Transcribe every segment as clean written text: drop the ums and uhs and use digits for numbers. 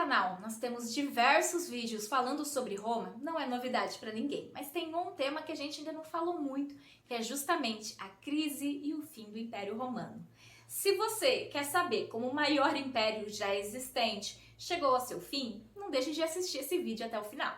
canal nós temos diversos vídeos falando sobre Roma, não é novidade para ninguém, mas tem um tema que a gente ainda não falou muito, que é justamente a crise e o fim do Império Romano. Se você quer saber como o maior império já existente chegou ao seu fim, não deixe de assistir esse vídeo até o final.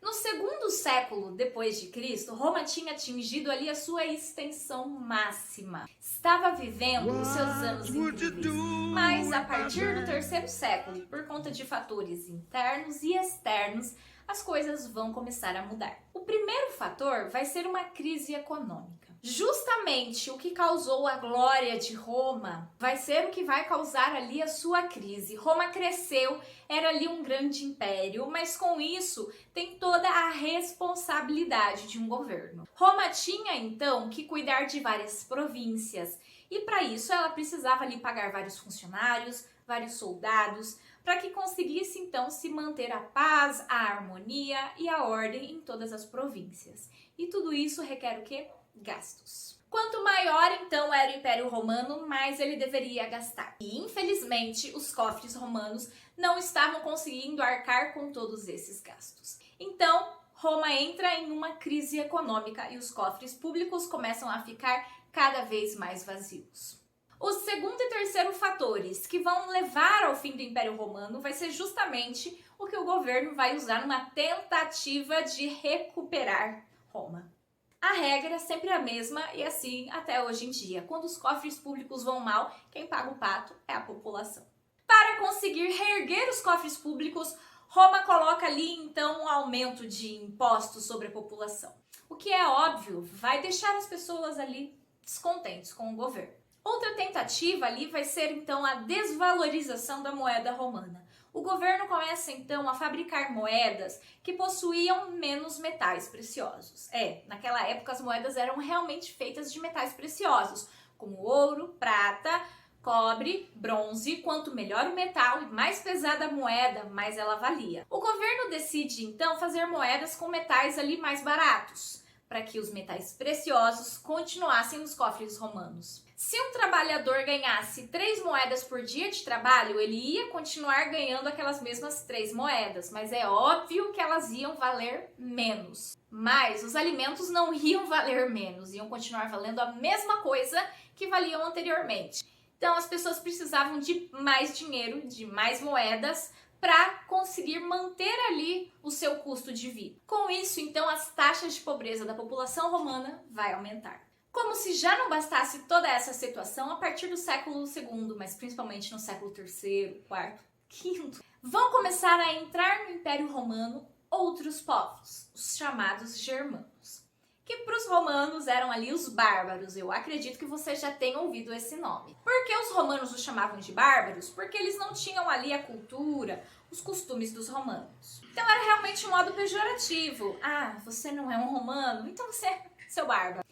No segundo século depois de Cristo, Roma tinha atingido ali a sua extensão máxima. Estava vivendo os seus anos incríveis. Mas a partir do terceiro século, por conta de fatores internos e externos, as coisas vão começar a mudar. O primeiro fator vai ser uma crise econômica. Justamente o que causou a glória de Roma vai ser o que vai causar ali a sua crise. Roma cresceu, era ali um grande império, mas com isso tem toda a responsabilidade de um governo. Roma tinha então que cuidar de várias províncias e para isso ela precisava ali pagar vários funcionários, vários soldados, para que conseguisse então se manter a paz, a harmonia e a ordem em todas as províncias. E tudo isso requer o quê? Gastos. Quanto maior então era o Império Romano, mais ele deveria gastar. E infelizmente os cofres romanos não estavam conseguindo arcar com todos esses gastos. Então Roma entra em uma crise econômica e os cofres públicos começam a ficar cada vez mais vazios. Os segundo e terceiro fatores que vão levar ao fim do Império Romano vai ser justamente o que o governo vai usar numa tentativa de recuperar Roma. A regra é sempre a mesma e assim até hoje em dia. Quando os cofres públicos vão mal, quem paga o pato é a população. Para conseguir reerguer os cofres públicos, Roma coloca ali então um aumento de impostos sobre a população. O que é óbvio, vai deixar as pessoas ali descontentes com o governo. Outra tentativa ali vai ser então a desvalorização da moeda romana. O governo começa então a fabricar moedas que possuíam menos metais preciosos. Naquela época as moedas eram realmente feitas de metais preciosos, como ouro, prata, cobre, bronze. Quanto melhor o metal e mais pesada a moeda, mais ela valia. O governo decide então fazer moedas com metais ali mais baratos, para que os metais preciosos continuassem nos cofres romanos. Se um trabalhador ganhasse 3 moedas por dia de trabalho, ele ia continuar ganhando aquelas mesmas 3 moedas, mas é óbvio que elas iam valer menos. Mas os alimentos não iam valer menos, iam continuar valendo a mesma coisa que valiam anteriormente. Então as pessoas precisavam de mais dinheiro, de mais moedas, para conseguir manter ali o seu custo de vida. Com isso, então, as taxas de pobreza da população romana vai aumentar. Como se já não bastasse toda essa situação, a partir do século II, mas principalmente no século III, IV, V, vão começar a entrar no Império Romano outros povos, os chamados germanos, que para os romanos eram ali os bárbaros. Eu acredito que você já tenha ouvido esse nome. Por que os romanos os chamavam de bárbaros? Porque eles não tinham ali a cultura, os costumes dos romanos. Então era realmente um modo pejorativo. Você não é um romano, então você é seu bárbaro.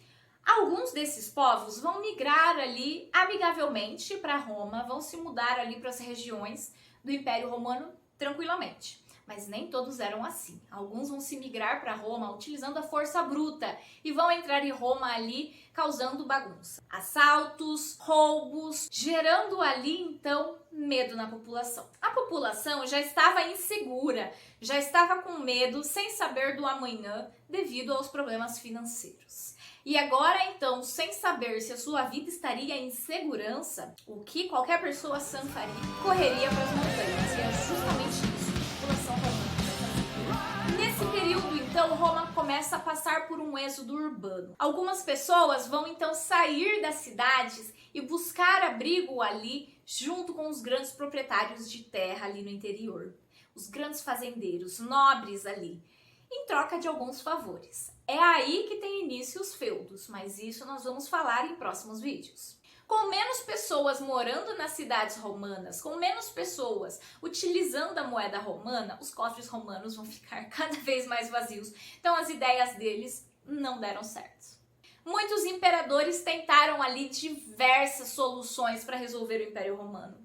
Alguns desses povos vão migrar ali amigavelmente para Roma, vão se mudar ali para as regiões do Império Romano tranquilamente. Mas nem todos eram assim. Alguns vão se migrar para Roma utilizando a força bruta e vão entrar em Roma ali causando bagunça. Assaltos, roubos, gerando ali então medo na população. A população já estava insegura, já estava com medo, sem saber do amanhã devido aos problemas financeiros. E agora então, sem saber se a sua vida estaria em segurança, o que qualquer pessoa sã faria? Correria para as montanhas. E é justamente isso que a população romana. Nesse período, então, Roma começa a passar por um êxodo urbano. Algumas pessoas vão então sair das cidades e buscar abrigo ali junto com os grandes proprietários de terra ali no interior. Os grandes fazendeiros, nobres ali, em troca de alguns favores. É aí que tem início os feudos, mas isso nós vamos falar em próximos vídeos. Com menos pessoas morando nas cidades romanas, com menos pessoas utilizando a moeda romana, os cofres romanos vão ficar cada vez mais vazios. Então as ideias deles não deram certo. Muitos imperadores tentaram ali diversas soluções para resolver o Império Romano,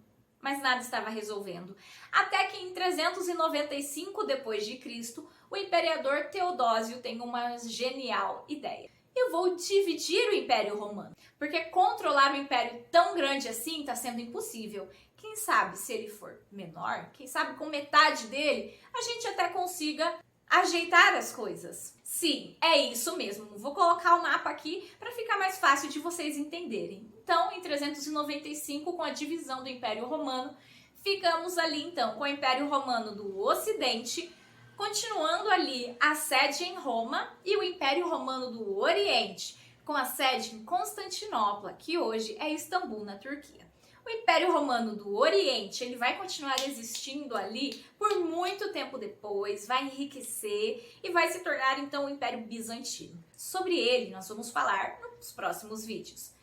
mas nada estava resolvendo. Até que em 395 d.C., o imperador Teodósio tem uma genial ideia. Eu vou dividir o Império Romano, porque controlar um império tão grande assim está sendo impossível. Quem sabe se ele for menor, quem sabe com metade dele, a gente até consiga ajeitar as coisas. Sim, é isso mesmo. Vou colocar o mapa aqui para ficar mais fácil de vocês entenderem. Então, em 395, com a divisão do Império Romano, ficamos ali então com o Império Romano do Ocidente, continuando ali a sede em Roma, e o Império Romano do Oriente, com a sede em Constantinopla, que hoje é Istambul, na Turquia. O Império Romano do Oriente, ele vai continuar existindo ali por muito tempo depois, vai enriquecer e vai se tornar então o Império Bizantino. Sobre ele nós vamos falar nos próximos vídeos.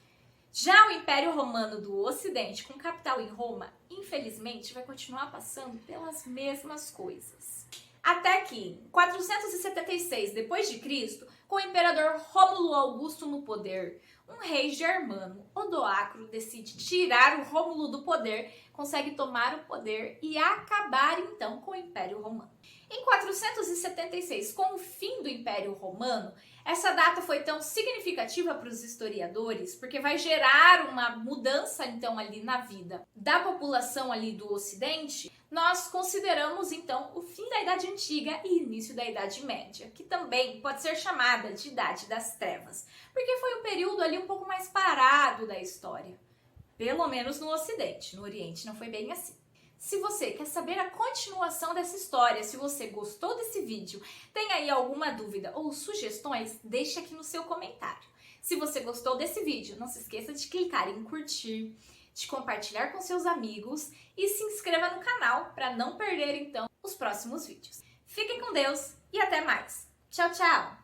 Já o Império Romano do Ocidente, com capital em Roma, infelizmente vai continuar passando pelas mesmas coisas. Até que em 476 d.C., com o imperador Rômulo Augusto no poder, um rei germano, Odoacro, decide tirar o Rômulo do poder, consegue tomar o poder e acabar então com o Império Romano. Em 476, com o fim do Império Romano, essa data foi tão significativa para os historiadores, porque vai gerar uma mudança então ali na vida da população ali do Ocidente. Nós consideramos então o fim da Idade Antiga e início da Idade Média, que também pode ser chamada de Idade das Trevas, porque foi um período ali um pouco mais parado da história, pelo menos no Ocidente. No Oriente não foi bem assim. Se você quer saber a continuação dessa história, se você gostou desse vídeo, tem aí alguma dúvida ou sugestões, deixa aqui no seu comentário. Se você gostou desse vídeo, não se esqueça de clicar em curtir, de compartilhar com seus amigos e se inscreva no canal para não perder então os próximos vídeos. Fiquem com Deus e até mais. Tchau, tchau!